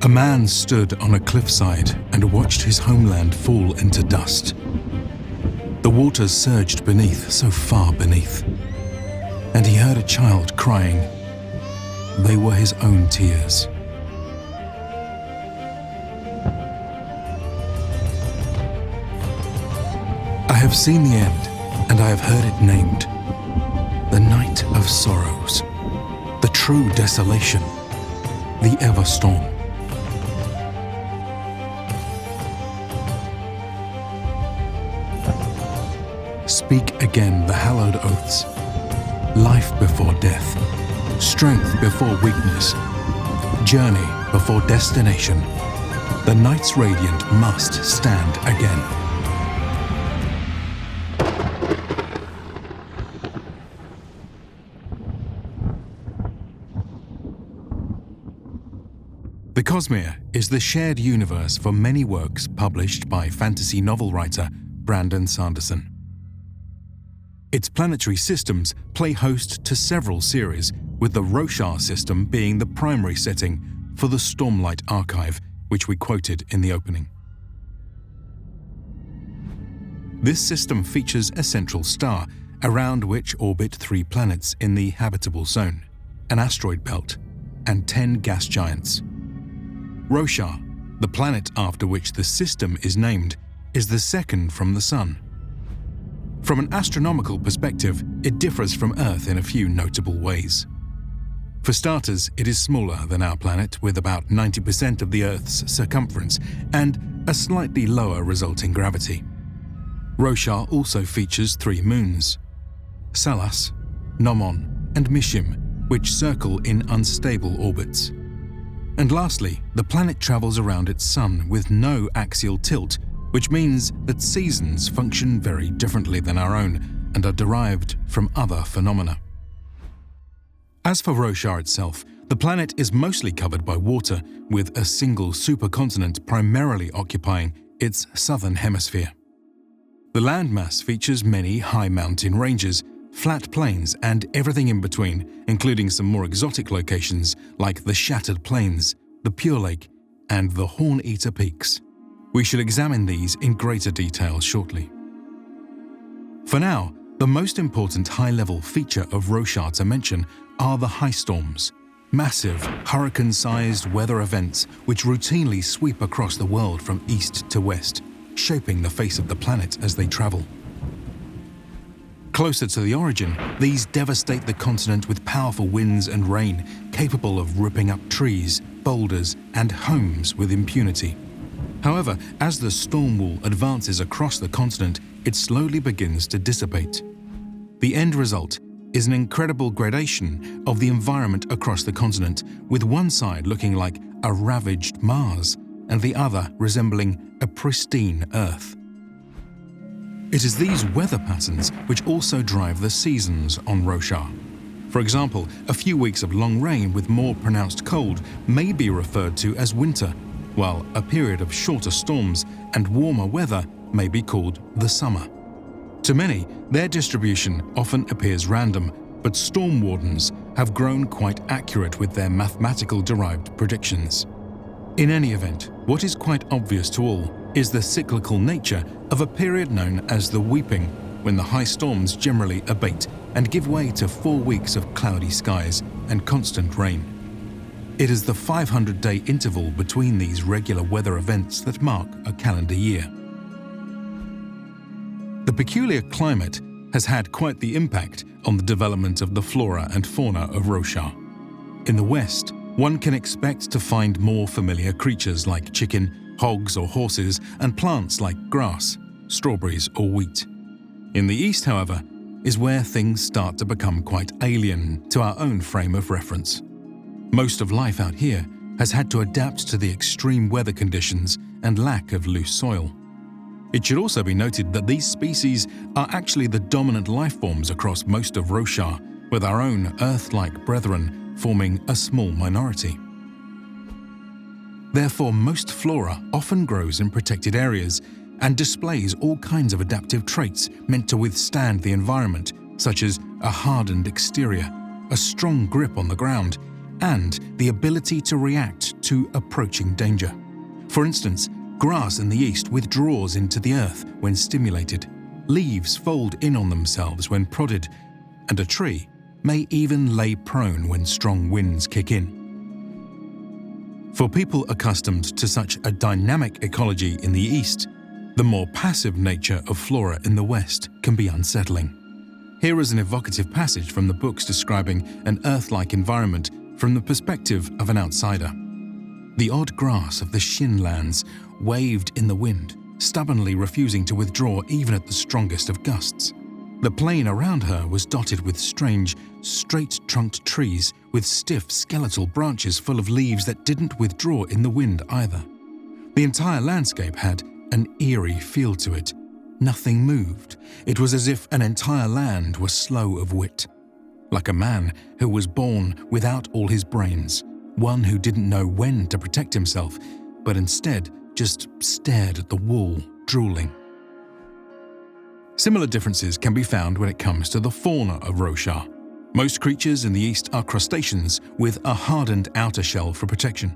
A man stood on a cliffside and watched his homeland fall into dust. The waters surged beneath, so far beneath, and he heard a child crying. They were his own tears. I have seen the end, and I have heard it named. The night of sorrows, the true desolation, the ever storm. Speak again the hallowed oaths. Life before death, strength before weakness, journey before destination. The night's radiant must stand again. The cosmere is the shared universe for many works published by fantasy novel writer Brandon Sanderson. Its planetary systems play host to several series, with the Roshar system being the primary setting for the Stormlight Archive, which we quoted in the opening. This system features a central star, around which orbit 3 planets in the habitable zone, an asteroid belt, and 10 gas giants. Roshar, the planet after which the system is named, is the second from the Sun. From an astronomical perspective, it differs from Earth in a few notable ways. For starters, it is smaller than our planet, with about 90% of the Earth's circumference and a slightly lower resulting gravity. Roshar also features 3 moons: Salas, Nomon, and Mishim, which circle in unstable orbits. And lastly, the planet travels around its sun with no axial tilt, which means that seasons function very differently than our own and are derived from other phenomena. As for Roshar itself, the planet is mostly covered by water, with a single supercontinent primarily occupying its southern hemisphere. The landmass features many high mountain ranges, flat plains, and everything in between, including some more exotic locations like the Shattered Plains, the Pure Lake, and the Horn-Eater Peaks. We shall examine these in greater detail shortly. For now, the most important high-level feature of Roshar to mention are the highstorms, massive, hurricane-sized weather events which routinely sweep across the world from east to west, shaping the face of the planet as they travel. Closer to the origin, these devastate the continent with powerful winds and rain, capable of ripping up trees, boulders, and homes with impunity. However, as the storm wall advances across the continent, it slowly begins to dissipate. The end result is an incredible gradation of the environment across the continent, with one side looking like a ravaged Mars and the other resembling a pristine Earth. It is these weather patterns which also drive the seasons on Roshar. For example, a few weeks of long rain with more pronounced cold may be referred to as winter, while a period of shorter storms and warmer weather may be called the summer. To many, their distribution often appears random, but storm wardens have grown quite accurate with their mathematical-derived predictions. In any event, what is quite obvious to all is the cyclical nature of a period known as the weeping, when the high storms generally abate and give way to 4 weeks of cloudy skies and constant rain. It is the 500-day interval between these regular weather events that mark a calendar year. The peculiar climate has had quite the impact on the development of the flora and fauna of Roshar. In the west, one can expect to find more familiar creatures like chicken, hogs or horses, and plants like grass, strawberries or wheat. In the east, however, is where things start to become quite alien to our own frame of reference. Most of life out here has had to adapt to the extreme weather conditions and lack of loose soil. It should also be noted that these species are actually the dominant life forms across most of Roshar, with our own Earth-like brethren forming a small minority. Therefore, most flora often grows in protected areas and displays all kinds of adaptive traits meant to withstand the environment, such as a hardened exterior, a strong grip on the ground, and the ability to react to approaching danger. For instance, grass in the east withdraws into the earth when stimulated, leaves fold in on themselves when prodded, and a tree may even lay prone when strong winds kick in. For people accustomed to such a dynamic ecology in the east, the more passive nature of flora in the west can be unsettling. Here is an evocative passage from the books describing an Earth-like environment from the perspective of an outsider. The odd grass of the Shinlands waved in the wind, stubbornly refusing to withdraw even at the strongest of gusts. The plain around her was dotted with strange, straight-trunked trees with stiff skeletal branches full of leaves that didn't withdraw in the wind either. The entire landscape had an eerie feel to it. Nothing moved. It was as if an entire land was slow of wit. Like a man who was born without all his brains, one who didn't know when to protect himself, but instead just stared at the wall, drooling. Similar differences can be found when it comes to the fauna of Roshar. Most creatures in the east are crustaceans with a hardened outer shell for protection.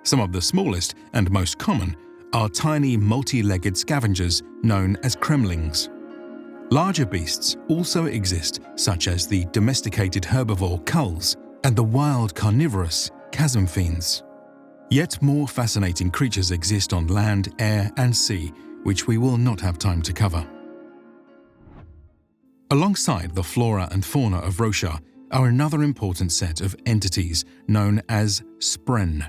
Some of the smallest and most common are tiny multi-legged scavengers known as kremlings. Larger beasts also exist, such as the domesticated herbivore culls and the wild carnivorous chasm fiends. Yet more fascinating creatures exist on land, air, and sea, which we will not have time to cover. Alongside the flora and fauna of Roshar are another important set of entities known as Spren.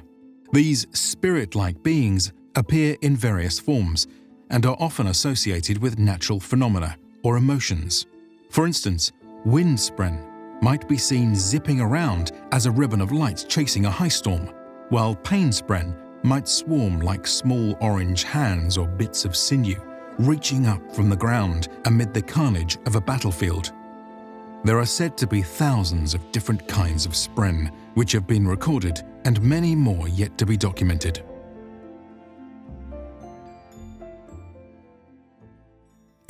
These spirit-like beings appear in various forms and are often associated with natural phenomena or emotions. For instance, wind Spren might be seen zipping around as a ribbon of light chasing a high storm, while pain Spren might swarm like small orange hands or bits of sinew, reaching up from the ground amid the carnage of a battlefield. There are said to be thousands of different kinds of Spren which have been recorded and many more yet to be documented.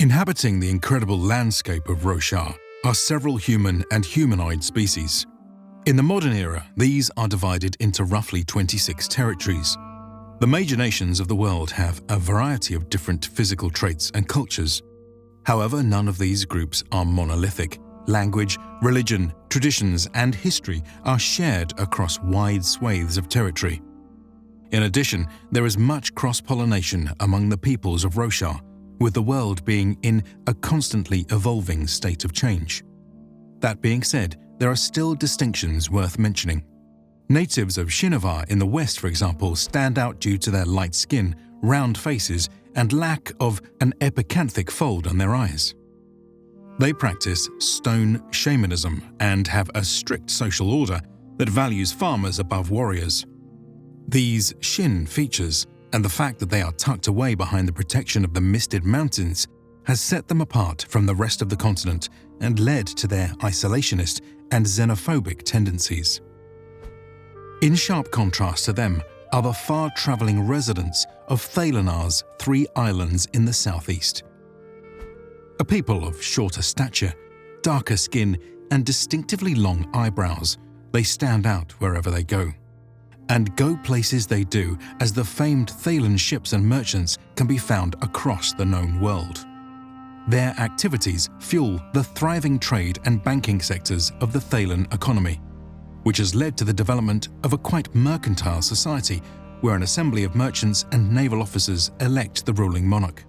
Inhabiting the incredible landscape of Roshar are several human and humanoid species. In the modern era, these are divided into roughly 26 territories. The major nations of the world have a variety of different physical traits and cultures. However, none of these groups are monolithic. Language, religion, traditions, and history are shared across wide swathes of territory. In addition, there is much cross-pollination among the peoples of Roshar, with the world being in a constantly evolving state of change. That being said, there are still distinctions worth mentioning. Natives of Shinovar in the west, for example, stand out due to their light skin, round faces, and lack of an epicanthic fold on their eyes. They practice stone shamanism and have a strict social order that values farmers above warriors. These Shin features and the fact that they are tucked away behind the protection of the misted mountains has set them apart from the rest of the continent and led to their isolationist and xenophobic tendencies. In sharp contrast to them are the far-travelling residents of Thaylenah's 3 islands in the southeast. A people of shorter stature, darker skin, and distinctively long eyebrows, they stand out wherever they go. And go places they do, as the famed Thaylen ships and merchants can be found across the known world. Their activities fuel the thriving trade and banking sectors of the Thaylen economy, which has led to the development of a quite mercantile society where an assembly of merchants and naval officers elect the ruling monarch.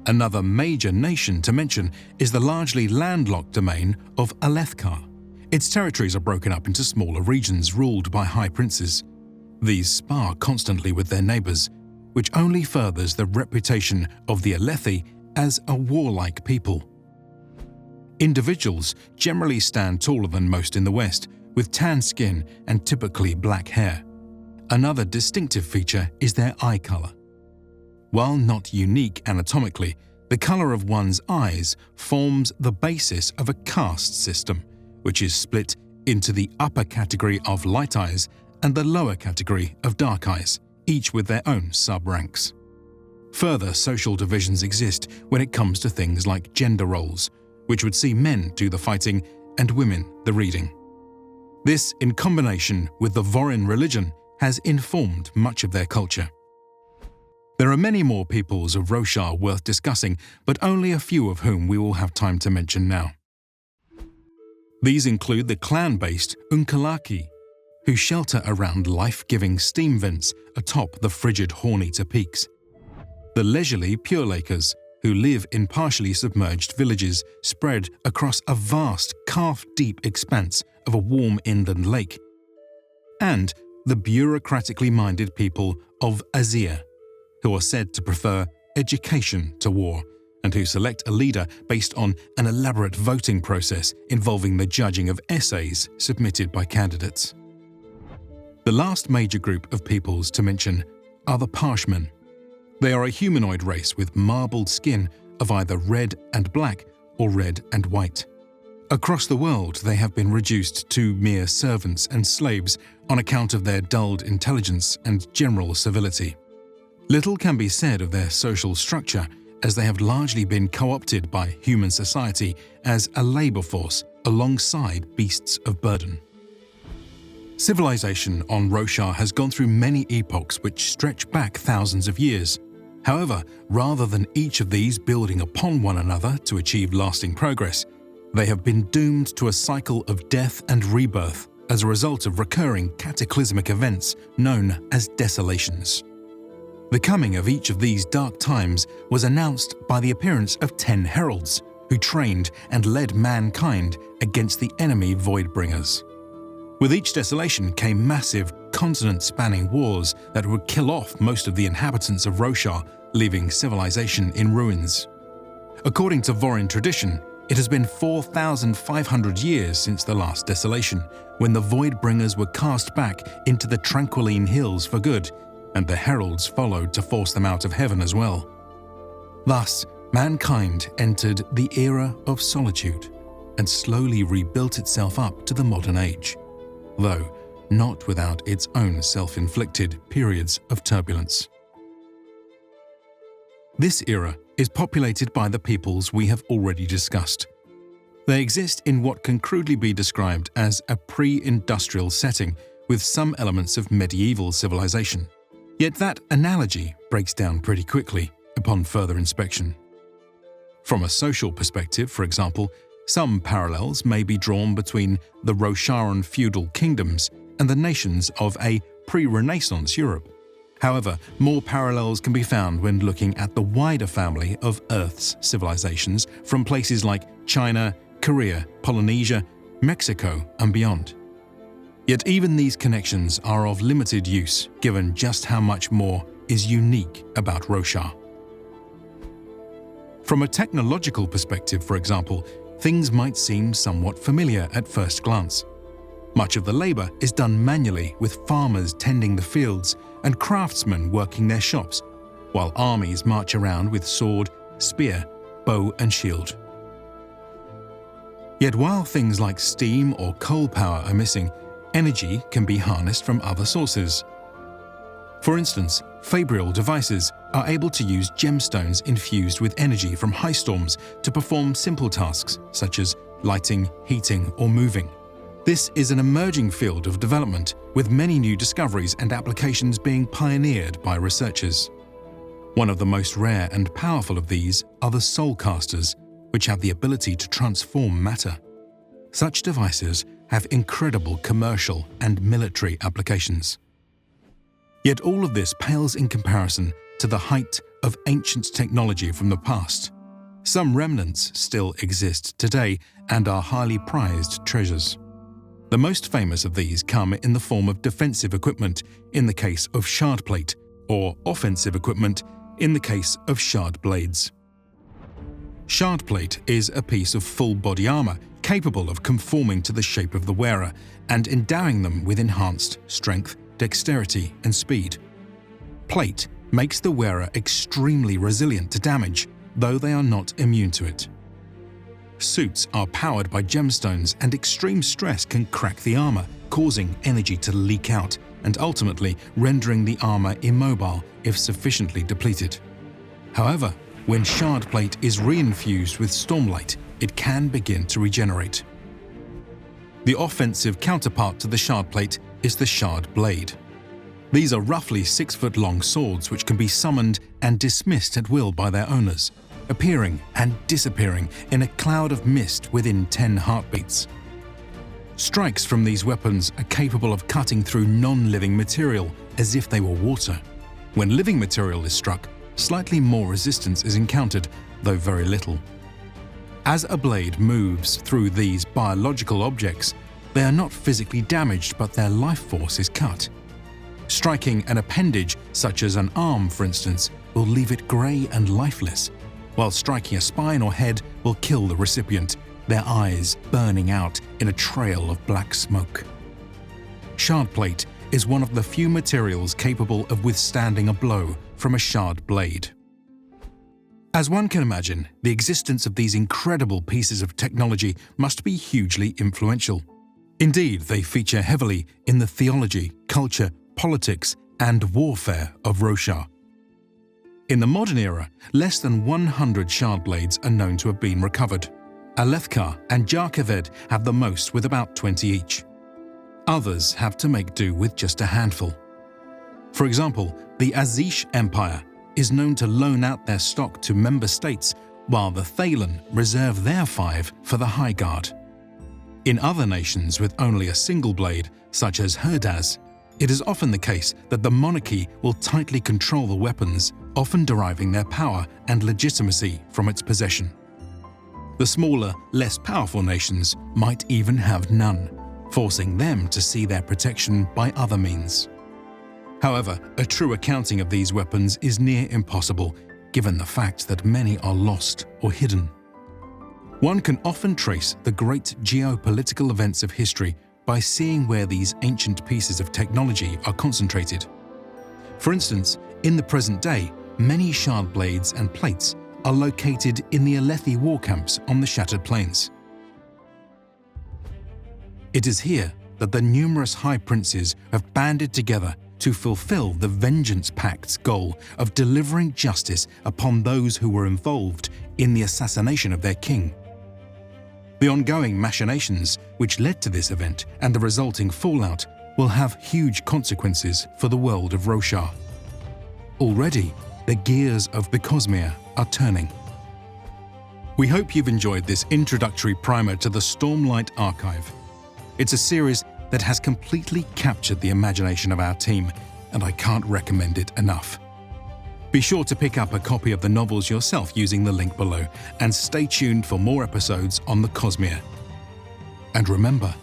Another major nation to mention is the largely landlocked domain of Alethkar. Its territories are broken up into smaller regions ruled by high princes. These spar constantly with their neighbours, which only furthers the reputation of the Alethi as a warlike people. Individuals generally stand taller than most in the West, with tan skin and typically black hair. Another distinctive feature is their eye color. While not unique anatomically, the color of one's eyes forms the basis of a caste system, which is split into the upper category of light eyes and the lower category of dark eyes, each with their own sub-ranks. Further social divisions exist when it comes to things like gender roles, which would see men do the fighting and women the reading. This, in combination with the Vorin religion, has informed much of their culture. There are many more peoples of Roshar worth discussing, but only a few of whom we will have time to mention now. These include the clan-based Unkalaki, who shelter around life-giving steam vents atop the frigid Horneater peaks. The leisurely Pure Lakers, who live in partially submerged villages spread across a vast, calf-deep expanse of a warm inland lake. And the bureaucratically minded people of Azir, who are said to prefer education to war, and who select a leader based on an elaborate voting process involving the judging of essays submitted by candidates. The last major group of peoples to mention are the Parshmen. They are a humanoid race with marbled skin of either red and black or red and white. Across the world, they have been reduced to mere servants and slaves on account of their dulled intelligence and general civility. Little can be said of their social structure, as they have largely been co-opted by human society as a labor force alongside beasts of burden. Civilization on Roshar has gone through many epochs which stretch back thousands of years. However, rather than each of these building upon one another to achieve lasting progress, they have been doomed to a cycle of death and rebirth as a result of recurring cataclysmic events known as desolations. The coming of each of these dark times was announced by the appearance of 10 heralds, who trained and led mankind against the enemy Voidbringers. With each desolation came massive, continent-spanning wars that would kill off most of the inhabitants of Roshar, leaving civilization in ruins. According to Vorin tradition, it has been 4,500 years since the last desolation, when the Voidbringers were cast back into the Tranquiline Hills for good, and the heralds followed to force them out of heaven as well. Thus, mankind entered the era of solitude and slowly rebuilt itself up to the modern age, though not without its own self-inflicted periods of turbulence. This era is populated by the peoples we have already discussed. They exist in what can crudely be described as a pre-industrial setting with some elements of medieval civilization. Yet that analogy breaks down pretty quickly upon further inspection. From a social perspective, for example, some parallels may be drawn between the Rosharan feudal kingdoms and the nations of a pre-Renaissance Europe. However, more parallels can be found when looking at the wider family of Earth's civilizations from places like China, Korea, Polynesia, Mexico, and beyond. Yet even these connections are of limited use given just how much more is unique about Roshar. From a technological perspective, for example, things might seem somewhat familiar at first glance. Much of the labor is done manually, with farmers tending the fields and craftsmen working their shops, while armies march around with sword, spear, bow and shield. Yet while things like steam or coal power are missing, energy can be harnessed from other sources. For instance, fabrial devices are able to use gemstones infused with energy from highstorms to perform simple tasks such as lighting, heating, or moving. This is an emerging field of development, with many new discoveries and applications being pioneered by researchers. One of the most rare and powerful of these are the soulcasters, which have the ability to transform matter. Such devices have incredible commercial and military applications. Yet all of this pales in comparison to the height of ancient technology from the past. Some remnants still exist today and are highly prized treasures. The most famous of these come in the form of defensive equipment in the case of shardplate, or offensive equipment in the case of shardblades. Shardplate is a piece of full-body armor capable of conforming to the shape of the wearer and endowing them with enhanced strength, dexterity, and speed. Plate makes the wearer extremely resilient to damage, though they are not immune to it. Suits are powered by gemstones, and extreme stress can crack the armor, causing energy to leak out and ultimately rendering the armor immobile if sufficiently depleted. However, when shardplate is reinfused with stormlight, it can begin to regenerate. The offensive counterpart to the shardplate is the shardblade. These are roughly 6-foot-long swords which can be summoned and dismissed at will by their owners, appearing and disappearing in a cloud of mist within 10 heartbeats. Strikes from these weapons are capable of cutting through non-living material as if they were water. When living material is struck, slightly more resistance is encountered, though very little. As a blade moves through these biological objects, they are not physically damaged, but their life force is cut. Striking an appendage, such as an arm for instance, will leave it grey and lifeless, while striking a spine or head will kill the recipient, their eyes burning out in a trail of black smoke. Shardplate is one of the few materials capable of withstanding a blow from a shard blade. As one can imagine, the existence of these incredible pieces of technology must be hugely influential. Indeed, they feature heavily in the theology, culture, politics, and warfare of Roshar. In the modern era, less than 100 shardblades are known to have been recovered. Alethkar and Jarkaved have the most, with about 20 each. Others have to make do with just a handful. For example, the Azish Empire is known to loan out their stock to member states, while the Thaylenah reserve their 5 for the High Guard. In other nations with only a single blade, such as Herdaz, it is often the case that the monarchy will tightly control the weapons, often deriving their power and legitimacy from its possession. The smaller, less powerful nations might even have none, forcing them to see their protection by other means. However, a true accounting of these weapons is near impossible, given the fact that many are lost or hidden. One can often trace the great geopolitical events of history by seeing where these ancient pieces of technology are concentrated. For instance, in the present day, many shard blades and plates are located in the Alethi war camps on the Shattered Plains. It is here that the numerous High Princes have banded together to fulfill the Vengeance Pact's goal of delivering justice upon those who were involved in the assassination of their king. The ongoing machinations which led to this event and the resulting fallout will have huge consequences for the world of Roshar. Already, the gears of the cosmere are turning. We hope you've enjoyed this introductory primer to the Stormlight Archive. It's a series that has completely captured the imagination of our team, and I can't recommend it enough. Be sure to pick up a copy of the novels yourself using the link below, and stay tuned for more episodes on the cosmere. And remember,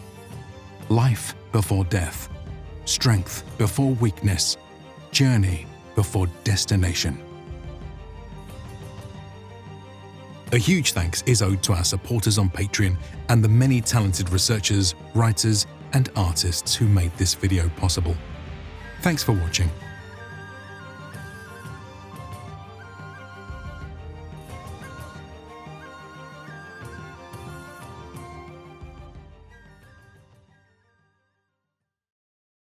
life before death, strength before weakness, journey before destination. A huge thanks is owed to our supporters on Patreon and the many talented researchers, writers, and artists who made this video possible. Thanks for watching.